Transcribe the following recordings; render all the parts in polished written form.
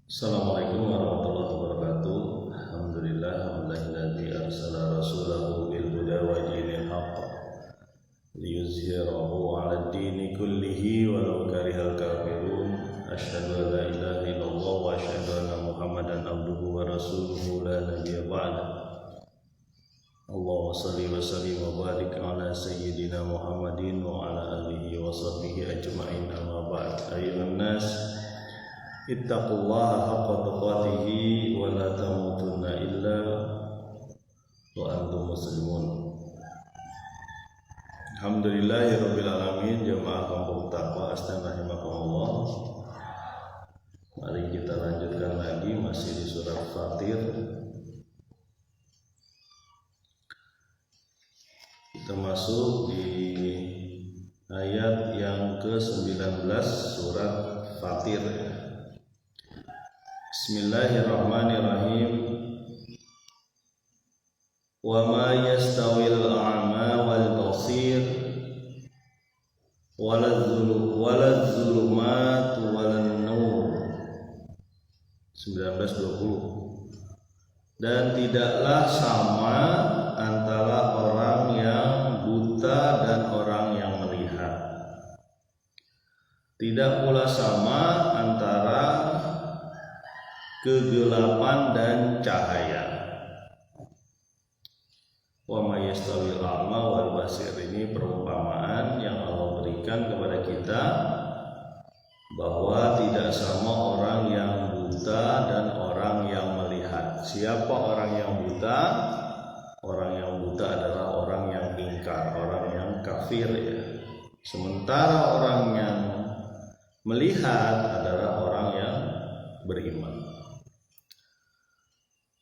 Assalamualaikum warahmatullahi wabarakatuh. Alhamdulillah alladzi arsala rasulahu bil huda wa dinil haqq liyuzhirahu 'alad dini kullihi walau karihal kafirun. Asyhadu an la ilaha illallah wa asyhadu anna Muhammadan abduhu wa rasuluhu la nabiyya ba'da. Allahumma shalli wa sallim wa barik ala sayyidina Muhammadin wa ala alihi wa sahbihi ajma'in. Amma ba'd. Ayyuhan nas, ittaqullaha haqqa tuqatih wa la tamutunna illa wa antum muslimun. Alhamdulillahirabbil alamin. Jamaah kampung takwa astan rahimakumullah. Mari kita lanjutkan lagi masih di surat Fatir. Kita masuk di ayat yang ke-19 surat Fatir. Bismillahirrahmanirrahim. Wa ma yastawil a'ma wal basir walad zulumat walan nur. 19-20. Dan tidaklah sama antara orang yang buta dan orang yang melihat. Tidak pula sama antara kegelapan dan cahaya. Wa ma yastawil a'ma wal basir, ini perumpamaan yang Allah berikan kepada kita bahwa tidak sama orang yang buta dan orang yang melihat. Siapa orang yang buta? Orang yang buta adalah orang yang ingkar, orang yang kafir ya. Sementara orang yang melihat adalah orang yang beriman.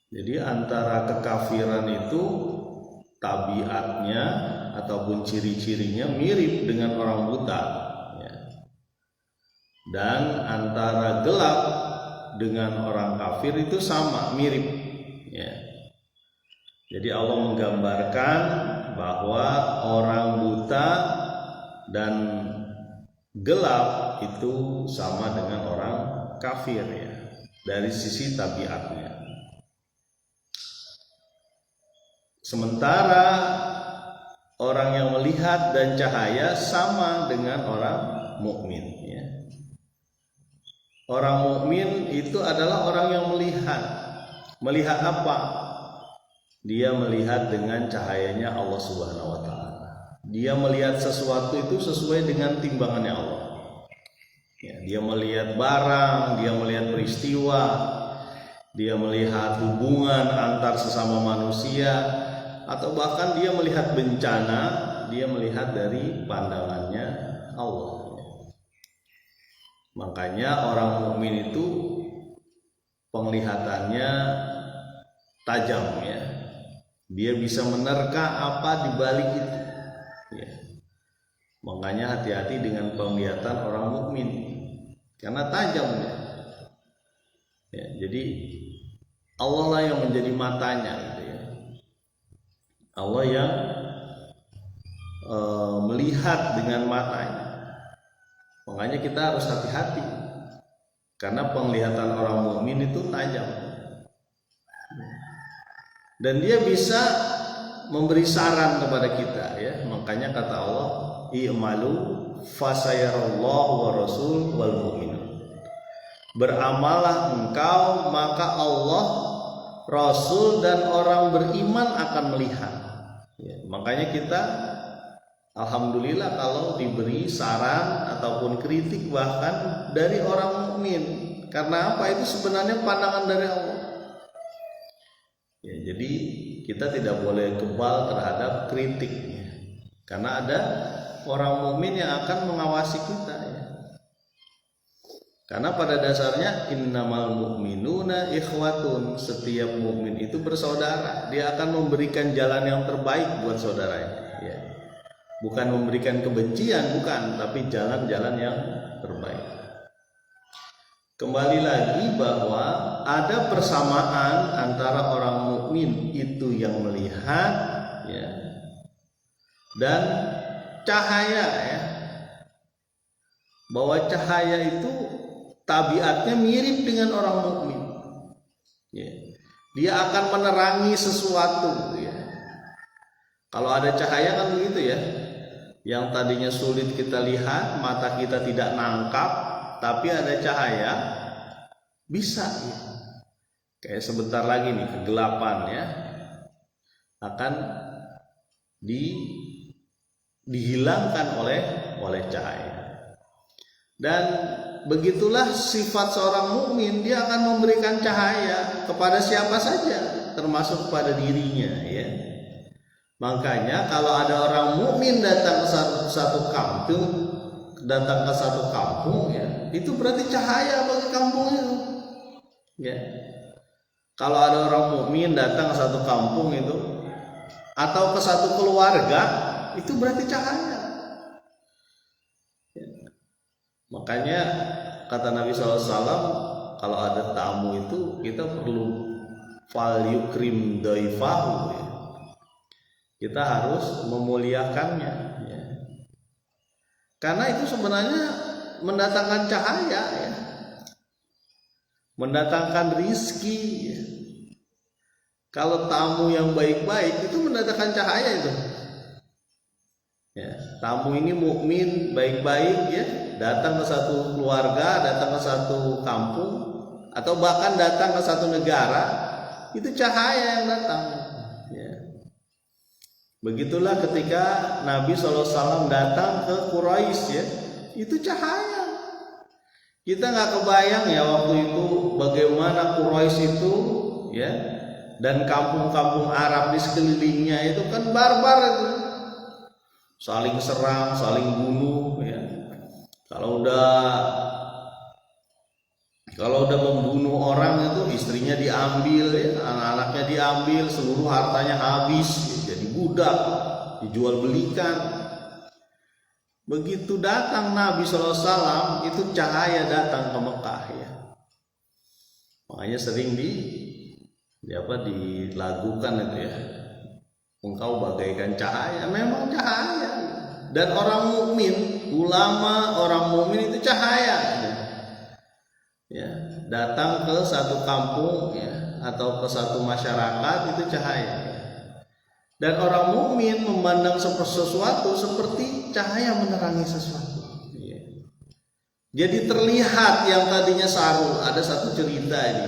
Jadi antara kekafiran itu tabiatnya ataupun ciri-cirinya mirip dengan orang buta ya. Dan antara gelap dengan orang kafir itu sama, mirip ya. Jadi Allah menggambarkan bahwa orang buta dan gelap itu sama dengan orang kafir ya, dari sisi tabiatnya. Sementara orang yang melihat dan cahaya sama dengan orang mukmin ya. Orang mukmin itu adalah orang yang melihat. Melihat apa? Dia melihat dengan cahayanya Allah Subhanahu wa taala. Dia melihat sesuatu itu sesuai dengan timbangannya Allah. Ya, dia melihat barang, dia melihat peristiwa, dia melihat hubungan antar sesama manusia, atau bahkan dia melihat bencana, dia melihat dari pandangannya Allah. Makanya orang mukmin itu penglihatannya tajam ya. Dia bisa menerka apa di balik itu. Ya. Makanya hati-hati dengan penglihatan orang mukmin karena tajam ya. Ya, jadi Allah lah yang menjadi matanya gitu ya. Allah yang melihat dengan matanya. Makanya kita harus hati-hati karena penglihatan orang mukmin itu tajam. Dan dia bisa memberi saran kepada kita ya. Makanya kata Allah, i'malu fasayarallahu wa rasul wal mu'minun. Beramalah engkau, maka Allah, Rasul dan orang beriman akan melihat ya. Makanya kita alhamdulillah kalau diberi saran ataupun kritik bahkan dari orang mukmin. Karena apa? Itu sebenarnya pandangan dari Allah. Ya, jadi kita tidak boleh kebal terhadap kritik ya. Karena ada orang mukmin yang akan mengawasi kita ya. Karena pada dasarnya innamal mu'minuna ikhwatun, setiap mukmin itu bersaudara. Dia akan memberikan jalan yang terbaik buat saudaranya ya. Bukan memberikan kebencian, bukan, tapi jalan-jalan yang terbaik. Kembali lagi bahwa ada persamaan antara orang mukmin itu yang melihat ya, dan cahaya ya. Bahwa cahaya itu tabiatnya mirip dengan orang mukmin. Ya. Dia akan menerangi sesuatu. Ya. Kalau ada cahaya kan begitu ya. Yang tadinya sulit kita lihat, mata kita tidak nangkap, tapi ada cahaya, bisa. Ya. Kayak sebentar lagi nih kegelapan ya akan dihilangkan oleh cahaya. Dan begitulah sifat seorang mukmin, dia akan memberikan cahaya kepada siapa saja, termasuk kepada dirinya ya. Makanya kalau ada orang mukmin datang ke satu kampung ya, itu berarti cahaya bagi kampung itu. Ya. Kalau ada orang mukmin datang ke satu kampung itu atau ke satu keluarga, itu berarti cahaya. Makanya kata Nabi SAW, kalau ada tamu itu kita perlu fal yukrim daifahu ya. Kita harus memuliakannya ya. Karena itu sebenarnya mendatangkan cahaya ya. Mendatangkan rizki ya. Kalau tamu yang baik-baik itu mendatangkan cahaya itu ya. Tamu ini mukmin baik-baik ya, datang ke satu keluarga, datang ke satu kampung, atau bahkan datang ke satu negara, itu cahaya yang datang ya. Begitulah ketika Nabi SAW datang ke Quraisy ya, itu cahaya. Kita nggak kebayang ya waktu itu bagaimana Quraisy itu ya, dan kampung-kampung Arab di sekelilingnya itu kan barbar itu, saling serang, saling bunuh ya. Kalau udah membunuh orang itu istrinya diambil ya, anak-anaknya diambil, seluruh hartanya habis ya, jadi budak, dijual belikan. Begitu datang Nabi SAW, itu cahaya datang ke Mekah ya. Makanya sering dilagukan itu ya, engkau bagaikan cahaya. Memang cahaya. Dan orang mukmin, ulama orang mukmin itu cahaya ya. Datang ke satu kampung ya, atau ke satu masyarakat, itu cahaya ya. Dan orang mukmin memandang sesuatu seperti cahaya menerangi sesuatu ya. Jadi terlihat yang tadinya saru. Ada satu cerita ini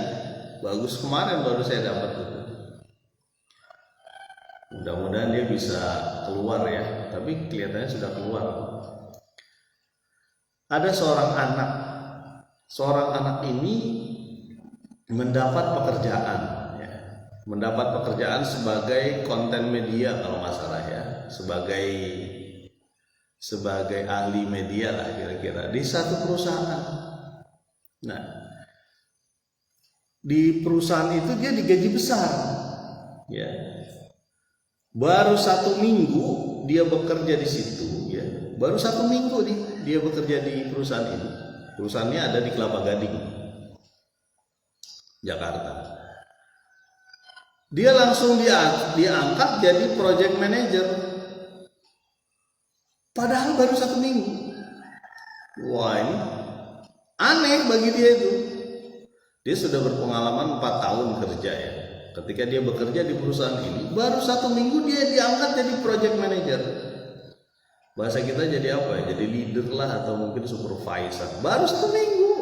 bagus, kemarin baru saya dapat itu. Mudah-mudahan dia bisa keluar ya, tapi kelihatannya sudah keluar. Ada seorang anak ini mendapat pekerjaan ya. Mendapat pekerjaan sebagai konten media kalau nggak salah ya, sebagai ahli media lah kira-kira di satu perusahaan. Nah, di perusahaan itu dia digaji besar ya. Baru 1 minggu dia bekerja di situ ya. Baru 1 minggu dia bekerja di perusahaan ini. Perusahaannya ada di Kelapa Gading, Jakarta. Dia langsung diangkat jadi project manager. Padahal baru 1 minggu. Wah, ini aneh bagi dia itu. Dia sudah berpengalaman 4 tahun kerja ya. Ketika dia bekerja di perusahaan ini, baru 1 minggu dia diangkat jadi project manager. Bahasa kita jadi apa ya? Jadi leader lah, atau mungkin supervisor. Baru 1 minggu.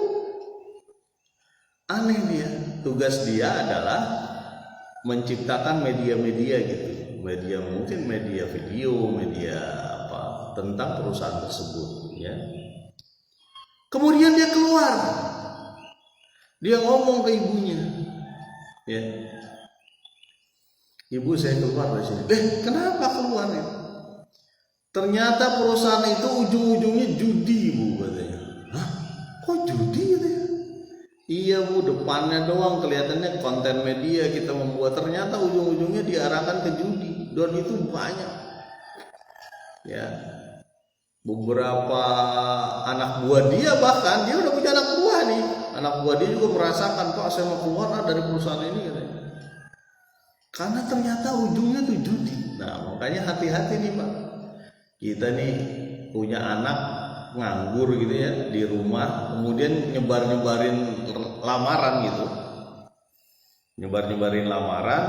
Aneh dia. Tugas dia adalah menciptakan media-media gitu. Media, mungkin media video, media apa, tentang perusahaan tersebut ya. Kemudian dia keluar. Dia ngomong ke ibunya. Ya. Ibu, saya keluar dari sini. Kenapa keluar ya? Ternyata perusahaan itu ujung-ujungnya judi, Bu, katanya. Hah? Kok judi katanya? Iya, Bu, depannya doang kelihatannya konten media kita membuat, ternyata ujung-ujungnya diarahkan ke judi. Dan itu banyak. Ya. Beberapa anak buah dia, bahkan dia udah punya anak buah nih. Anak buah dia juga merasakan, Pak, saya mau keluar dari perusahaan ini katanya. Karena ternyata ujungnya tuh judi. Nah, makanya hati-hati nih, Pak. Kita nih punya anak nganggur gitu ya di rumah, kemudian nyebarin lamaran gitu, nyebarin lamaran,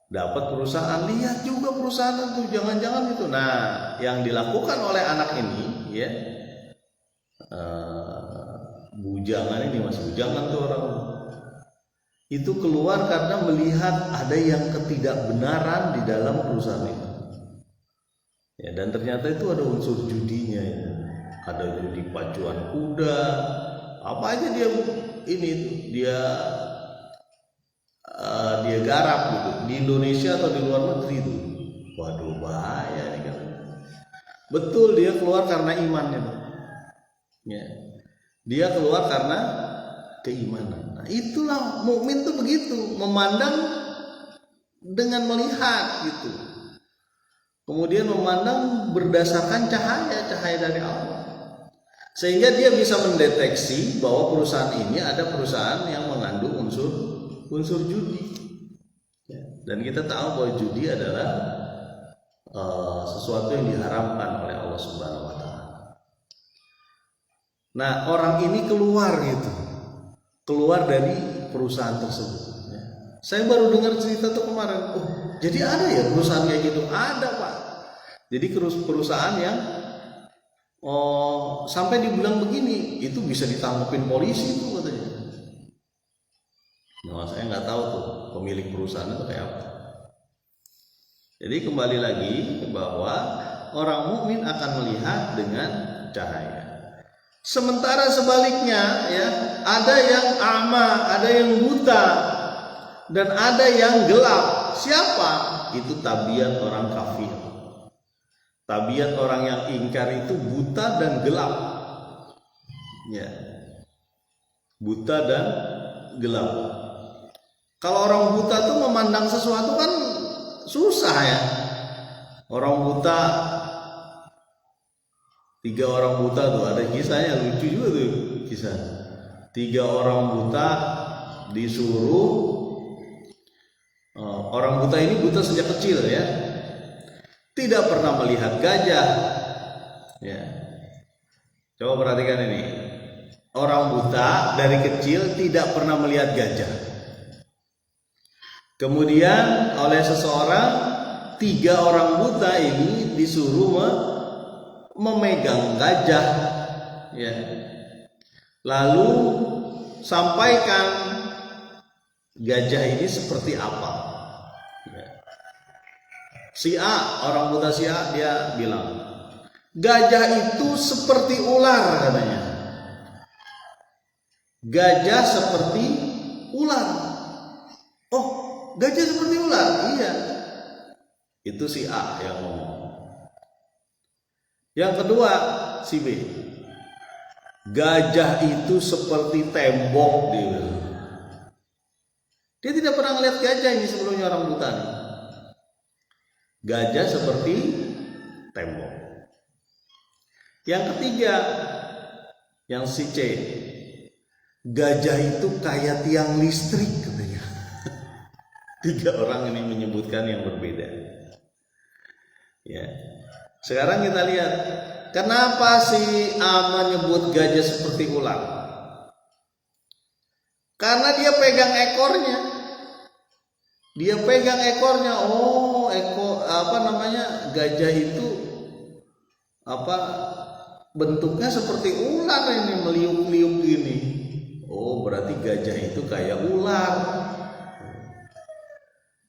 dapat perusahaan, lihat juga perusahaan tuh, jangan-jangan itu. Nah, yang dilakukan oleh anak ini ya, bujangan ini, mas bujangan tuh orang itu keluar karena melihat ada yang ketidakbenaran di dalam perusahaan itu ya, dan ternyata itu ada unsur judinya ya. Ada judi pacuan kuda, apa aja dia ini tuh dia garap gitu di Indonesia atau di luar negeri itu. Waduh, bahaya nih kan. Betul, dia keluar karena imannya tuh. Ya. Dia keluar karena keimanan. Nah, itulah mukmin tuh begitu, memandang dengan melihat gitu. Kemudian memandang berdasarkan cahaya dari Allah. Sehingga dia bisa mendeteksi bahwa perusahaan ini ada perusahaan yang mengandung unsur judi. Dan kita tahu bahwa judi adalah sesuatu yang diharamkan oleh Allah Subhanahu wa Ta'ala. Nah, orang ini keluar dari perusahaan tersebut. Saya baru dengar cerita tuh kemarin. Oh, jadi ada ya perusahaan kayak gitu? Ada, Pak. Jadi perusahaan yang sampai dibilang begini, itu bisa ditanggepin polisi tuh katanya. Nah, saya nggak tahu tuh pemilik perusahaan itu kayak apa. Jadi kembali lagi bahwa orang mukmin akan melihat dengan cahaya. Sementara sebaliknya ya, ada yang ama, ada yang buta, dan ada yang gelap. Siapa? Itu tabiat orang kafir. Tabiat orang yang ingkar itu buta dan gelap. Ya. Buta dan gelap. Kalau orang buta tuh memandang sesuatu kan susah ya. Orang buta, 3 orang buta tuh ada kisahnya, lucu juga tuh kisah. 3 orang buta disuruh, orang buta ini buta sejak kecil ya, tidak pernah melihat gajah ya. Coba perhatikan ini, orang buta dari kecil tidak pernah melihat gajah. Kemudian oleh seseorang, 3 orang buta ini disuruh memegang gajah ya. Lalu sampaikan gajah ini seperti apa ya. Si A, orang buta si A, dia bilang gajah itu seperti ular katanya. Gajah seperti ular. Oh, gajah seperti ular? Iya. Itu si A yang ngomong. Yang kedua si B, gajah itu seperti tembok dia. Dia tidak pernah lihat gajah ini sebelumnya, orang buta nih. Gajah seperti tembok. Yang ketiga, yang si C, gajah itu kayak tiang listrik katanya. 3 orang ini menyebutkan yang berbeda. Ya. Sekarang kita lihat, kenapa si A menyebut gajah seperti ular? Karena dia pegang ekornya. Dia pegang ekornya. Oh, gajah itu bentuknya seperti ular ini, meliuk-liuk gini. Oh, berarti gajah itu kayak ular.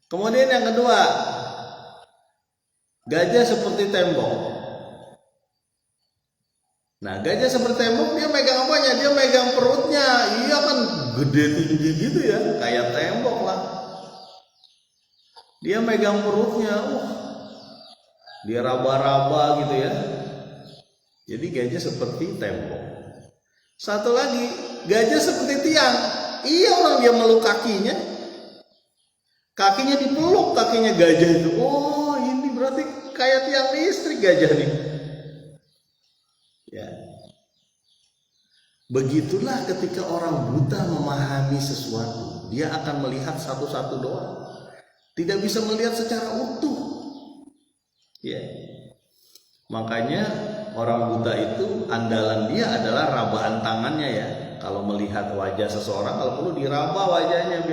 Kemudian yang kedua, gajah seperti tembok. Nah, gajah seperti tembok, dia megang apanya? Dia megang perutnya. Iya kan, gede tinggi gitu ya, kayak tembok lah. Dia megang perutnya, dia raba-raba gitu ya. Jadi gajah seperti tembok. Satu lagi, gajah seperti tiang. Iya, orang dia meluk kakinya. Kakinya dipeluk, kakinya gajah itu. Oh, ini berarti kayak tiang listrik gajah nih. Ya. Begitulah ketika orang buta memahami sesuatu, dia akan melihat satu-satu doang. Tidak bisa melihat secara utuh. Ya. Makanya orang buta itu andalan dia adalah rabaan tangannya ya. Kalau melihat wajah seseorang, kalau perlu diraba wajahnya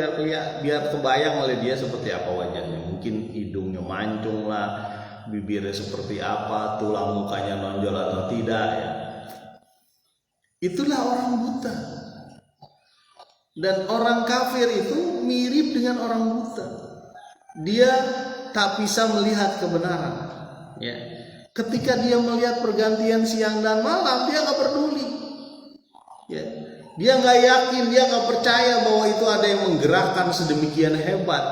biar kebayang oleh dia seperti apa wajahnya. Mungkin hidungnya mancung lah, bibirnya seperti apa, tulang mukanya nonjol atau tidak ya. Itulah orang buta. Dan orang kafir itu mirip dengan orang buta. Dia tak bisa melihat kebenaran ya. Ketika dia melihat pergantian siang dan malam, dia gak peduli ya. Dia gak yakin, dia gak percaya bahwa itu ada yang menggerakkan sedemikian hebat,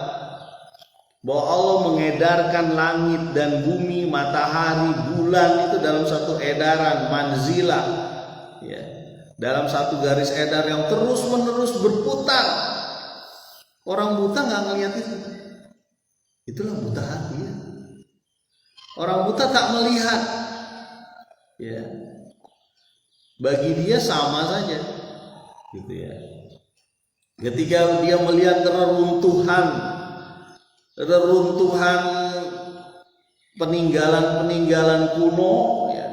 bahwa Allah mengedarkan langit dan bumi, matahari, bulan itu dalam satu edaran manzilah ya, dalam satu garis edar yang terus menerus berputar. Orang buta gak ngelihat itu. Itulah buta hati ya. Orang buta tak melihat ya. Bagi dia sama saja gitu ya. Ketika dia melihat reruntuhan peninggalan kuno ya,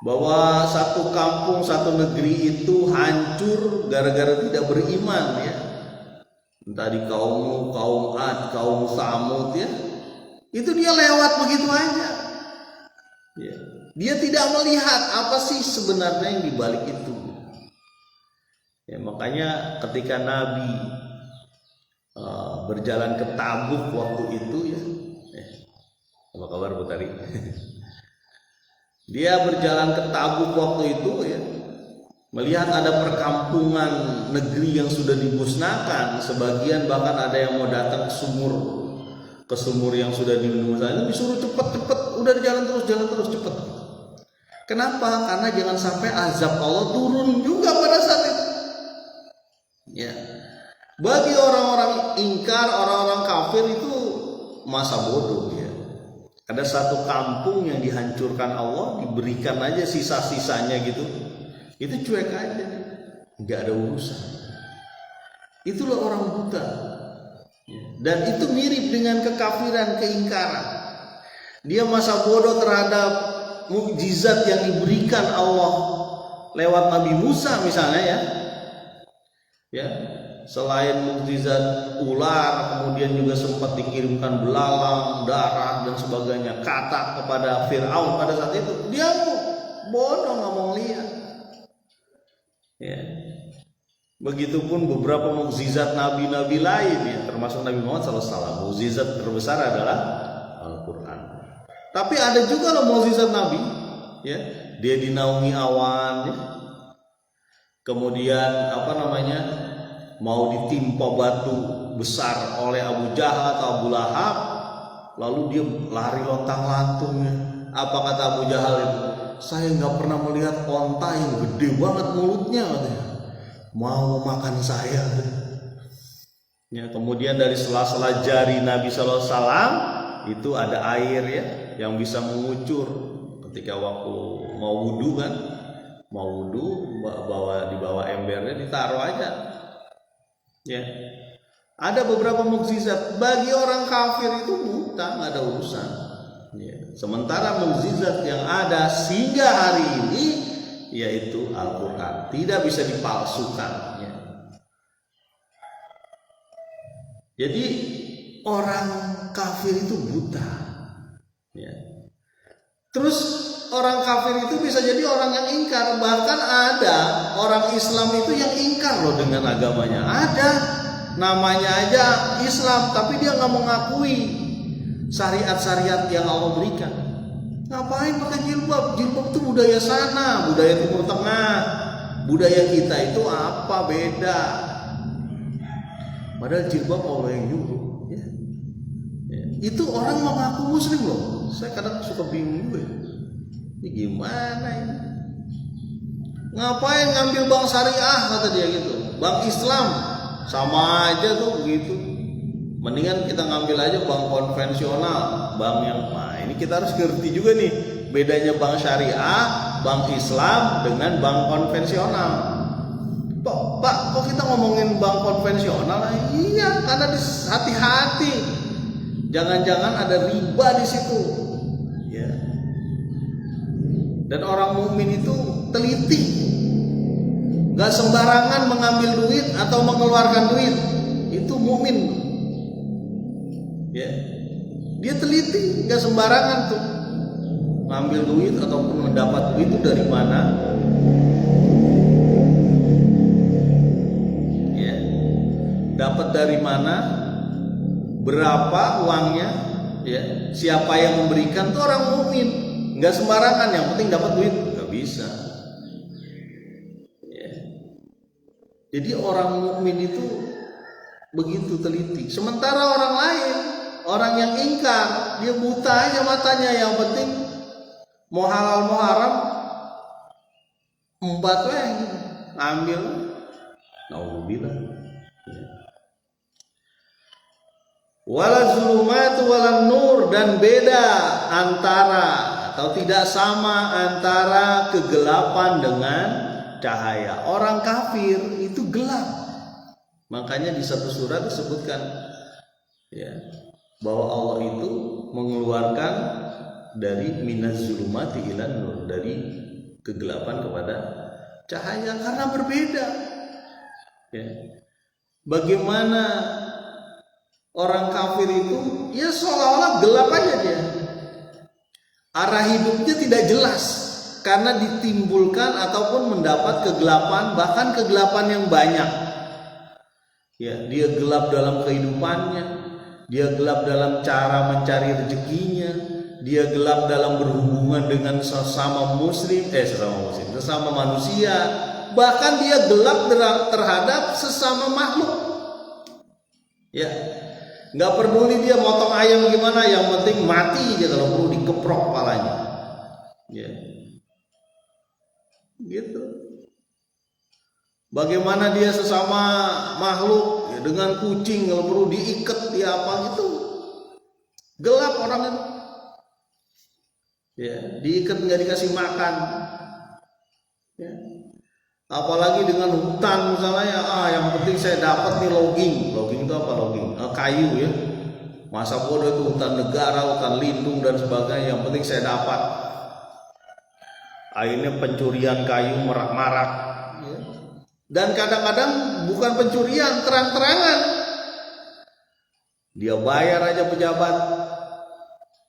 bahwa satu kampung, satu negeri itu hancur gara-gara tidak beriman ya. Entah di kaum Ad, kaum Samud ya. Itu dia lewat begitu aja ya. Dia tidak melihat apa sih sebenarnya yang dibalik itu ya. Makanya ketika Nabi berjalan ke Tabuk waktu itu ya, apa kabar Bu Tari? Dia berjalan ke Tabuk waktu itu ya, melihat ada perkampungan negeri yang sudah dimusnahkan, sebagian bahkan ada yang mau datang ke sumur yang sudah dimusnahkan, disuruh cepet, udah jalan terus cepet. Kenapa? Karena jangan sampai azab Allah turun juga pada saat itu. Ya. Bagi orang-orang ingkar, orang-orang kafir itu masa bodoh ya. Ada satu kampung yang dihancurkan Allah, diberikan aja sisa-sisanya gitu. Itu cuek aja, nggak ada urusan. Itulah orang buta. Dan itu mirip dengan kekafiran, keingkaran. Dia masa bodoh terhadap mukjizat yang diberikan Allah lewat Nabi Musa misalnya ya. Selain mukjizat ular, kemudian juga sempat dikirimkan belalang, darah dan sebagainya, katak kepada Fir'aun pada saat itu. Dia bodoh, nggak mau lihat. Ya. Begitupun beberapa mukjizat nabi-nabi lain ya, termasuk Nabi Muhammad SAW. Mukjizat terbesar adalah Al-Quran. Tapi ada juga loh mukjizat Nabi ya. Dia dinaungi awan ya. Kemudian mau ditimpa batu besar oleh Abu Jahal atau Abu Lahab, lalu dia lari lontang-lantung ya. Apa kata Abu Jahal itu? Saya nggak pernah melihat onta yang gede banget mulutnya katanya, mau makan saya ya. Kemudian dari sela-sela jari Nabi SAW itu ada air ya, yang bisa mengucur ketika waktu mau wudhu kan, dibawa embernya, ditaruh aja ya. Ada beberapa mukjizat. Bagi orang kafir itu buta, nggak ada urusan ya. Sementara mukjizat yang ada sehingga hari ini yaitu Al-Quran tidak bisa dipalsukan ya. Jadi orang kafir itu buta ya. Terus orang kafir itu bisa jadi orang yang ingkar. Bahkan ada orang Islam itu yang ingkar loh dengan agamanya. Ada, namanya aja Islam, tapi dia nggak mengakui syariat-syariat yang Allah berikan. Ngapain pakai jilbab? Jilbab itu budaya sana, budaya Timur Tengah. Budaya kita itu apa beda? Padahal jilbab Allah yang nyuruh ya. Ya. Itu orang mengaku muslim loh. Saya kadang suka bingung juga. Ini gimana ini? Ngapain ngambil bank syariah kata dia gitu. Bank Islam sama aja tuh begitu. Mendingan kita ngambil aja bank konvensional, bank yang ini kita harus ngerti juga nih bedanya bank syariah, bank Islam dengan bank konvensional. Pak, kok kita ngomongin bank konvensional? Iya, karena hati-hati. Jangan-jangan ada riba di situ. Ya. Dan orang mukmin itu teliti, gak sembarangan mengambil duit atau mengeluarkan duit. Itu mukmin, ya. Dia teliti, gak sembarangan tuh ngambil duit ataupun mendapat duit itu dari mana, ya. Dapat dari mana, berapa uangnya, ya. Siapa yang memberikan tuh orang mukmin. Nggak sembarangan, yang penting dapat duit, nggak bisa. Ya. Jadi orang mukmin itu begitu teliti. Sementara orang lain, orang yang ingkar, dia buta aja matanya. Yang penting mau halal mau haram, empat ngambil. Nauzubillah. Wala zulumatu wala nur, dan beda antara atau tidak sama antara kegelapan dengan cahaya. Orang kafir itu gelap. Makanya di satu surat disebutkan, ya, bahwa Allah itu mengeluarkan dari minaz zulumati ilan nur, dari kegelapan kepada cahaya, karena berbeda. Ya. Bagaimana orang kafir itu, ya seolah-olah gelap aja dia. Arah hidupnya tidak jelas karena ditimbulkan ataupun mendapat kegelapan, bahkan kegelapan yang banyak. Ya, dia gelap dalam kehidupannya, dia gelap dalam cara mencari rezekinya, dia gelap dalam berhubungan dengan sesama manusia, bahkan dia gelap terhadap sesama makhluk. Ya. Nggak peduli dia motong ayam gimana, yang penting mati aja kalau perlu dikeprok kepalanya. Ya. Gitu. Bagaimana dia sesama makhluk, ya, dengan kucing kalau perlu diikat, dia apa gitu. Gelap orang itu. Ya, diikat nggak dikasih makan. Ya. Apalagi dengan hutan misalnya, yang penting saya dapat nih logging. Logging itu apa logging? Kayu, ya. Masa bodoh itu hutan negara, hutan lindung dan sebagainya. Yang penting saya dapat. Akhirnya pencurian kayu marak-marak. Ya. Dan kadang-kadang bukan pencurian, terang-terangan. Dia bayar aja pejabat.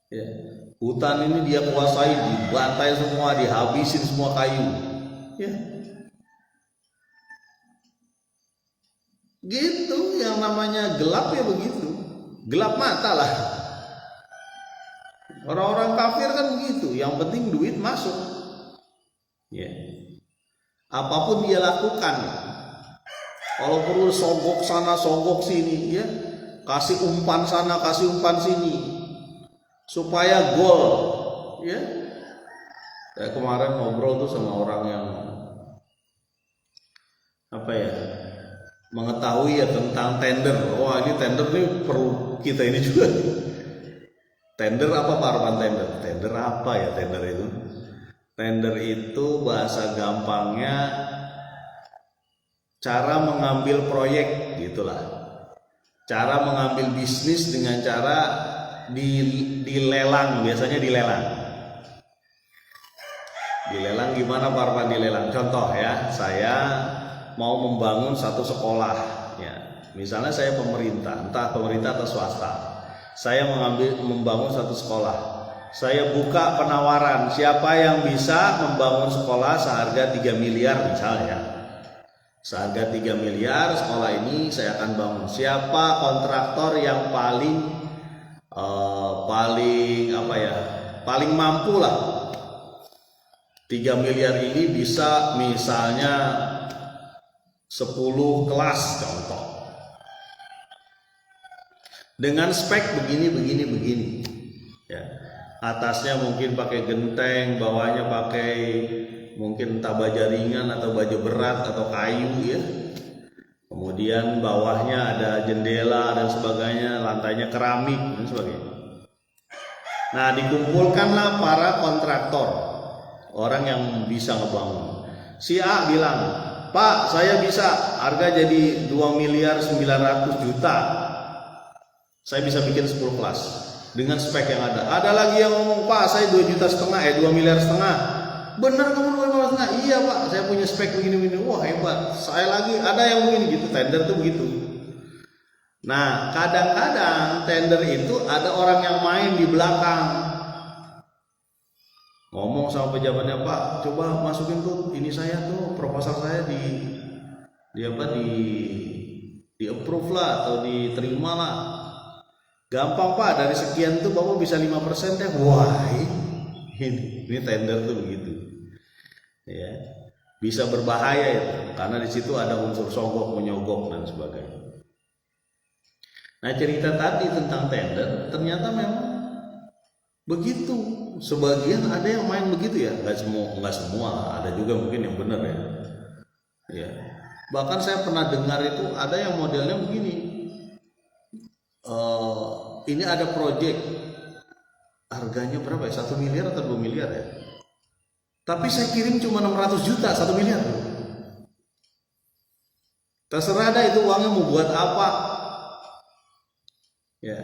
Ya. Hutan ini dia kuasai, dibantai semua, dihabisin semua kayu. Ya. Gitu, yang namanya gelap ya begitu. Gelap mata lah. Orang-orang kafir kan begitu, yang penting duit masuk. Ya. Apapun dia lakukan. Kalau perlu sogok sana, sogok sini, ya. Kasih umpan sana, kasih umpan sini. Supaya gol, ya. Saya kemarin ngobrol tuh sama orang yang mengetahui ya tentang tender. Wah, ini tender nih perlu kita ini juga. Tender apa Pak Arman tender? Tender apa ya tender itu? Tender itu bahasa gampangnya cara mengambil proyek gitulah. Cara mengambil bisnis dengan cara dilelang, biasanya dilelang. Dilelang gimana Pak Arman dilelang? Contoh ya, saya mau membangun satu sekolah, ya. Misalnya saya pemerintah, entah pemerintah atau swasta. Saya membangun satu sekolah. Saya buka penawaran, siapa yang bisa membangun sekolah seharga 3 miliar misalnya. Seharga 3 miliar sekolah ini saya akan bangun. Siapa kontraktor yang paling mampu lah. 3 miliar ini bisa misalnya 10 kelas contoh. Dengan spek begini. Ya. Atasnya mungkin pakai genteng, bawahnya pakai mungkin entah baja ringan atau baja berat atau kayu, ya. Kemudian bawahnya ada jendela dan sebagainya, lantainya keramik dan sebagainya. Nah, dikumpulkanlah para kontraktor, orang yang bisa ngebangun. Si A bilang, Pak, saya bisa, harga jadi 2.900.000.000. Saya bisa bikin 10 kelas dengan spek yang ada. Ada lagi yang ngomong, Pak, saya 2,5 miliar. Bener kamu 15,5? Iya Pak, saya punya spek begini-begini. Wah hebat. Saya lagi ada yang begini gitu. Tender tuh begitu. Nah, kadang-kadang tender itu ada orang yang main di belakang. Ngomong sama pejabatnya, Pak, coba masukin tuh ini saya tuh proposal saya di approve lah atau diterima lah. Gampang Pak, dari sekian tuh Bapak bisa 5% deh. Wah, ini tender tuh begitu. Ya. Bisa berbahaya itu karena di situ ada unsur sogok, menyogok dan sebagainya. Nah, cerita tadi tentang tender ternyata memang begitu. Sebagian ada yang main begitu ya, nggak semua, ada juga mungkin yang benar ya. Ya. Bahkan saya pernah dengar itu ada yang modelnya begini. Ini ada proyek harganya berapa ya? 1 miliar atau 2 miliar ya? Tapi saya kirim cuma 600 juta, 1 miliar. Terserah dah itu uangnya mau buat apa. Ya.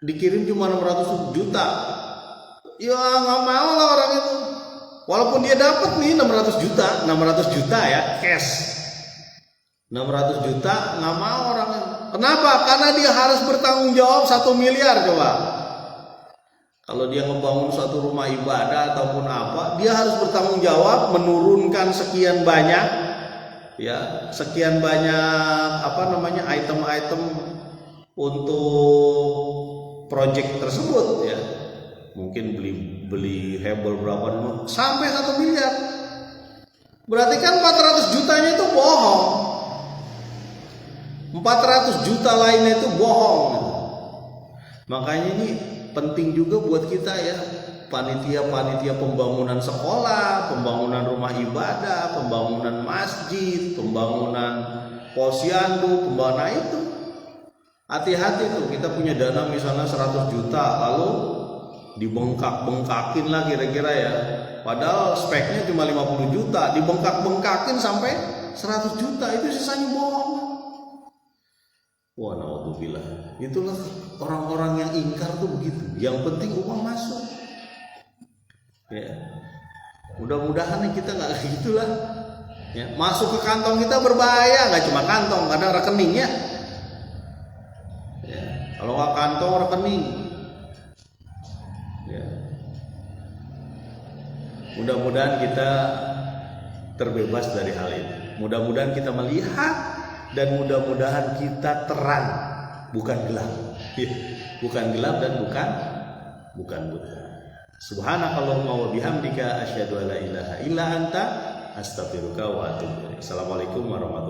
Dikirim cuma 600 juta. Ya nggak mau lah orang itu. Walaupun dia dapat nih 600 juta ya cash. 600 juta nggak mau orang itu. Kenapa? Karena dia harus bertanggung jawab 1 miliar coba. Kalau dia ngebangun suatu rumah ibadah ataupun apa, dia harus bertanggung jawab menurunkan sekian banyak ya, sekian banyak item-item untuk proyek tersebut ya. Mungkin beli hebel berapa dulu sampai 1 miliar. Berarti kan 400 jutanya itu bohong. 400 juta lainnya itu bohong. Makanya ini penting juga buat kita ya, panitia pembangunan sekolah, pembangunan rumah ibadah, pembangunan masjid, pembangunan posyandu, pembangunan itu. Hati-hati tuh, kita punya dana misalnya 100 juta lalu dibengkak-bengkakin lah kira-kira ya. Padahal speknya cuma 50 juta, dibengkak-bengkakin sampai 100 juta, itu sisanya bohong. Wah, naudzubillah. Itulah orang-orang yang ingkar tuh begitu. Yang penting uang masuk. Ya. Mudah-mudahan kita nggak kayak gitulah. Ya. Masuk ke kantong kita berbahaya, nggak cuma kantong, kadang rekeningnya. Ya. Kalau nggak kantong, rekening. Ya. Mudah-mudahan kita terbebas dari hal ini. Mudah-mudahan kita melihat dan mudah-mudahan kita terang, bukan gelap. Bukan gelap dan bukan buta. Subhanakallahumma wa bihamdika asyhadu an la ilaha illa anta astaghfiruka wa atubu ilaik. Assalamualaikum warahmatullahi wabarakatuh.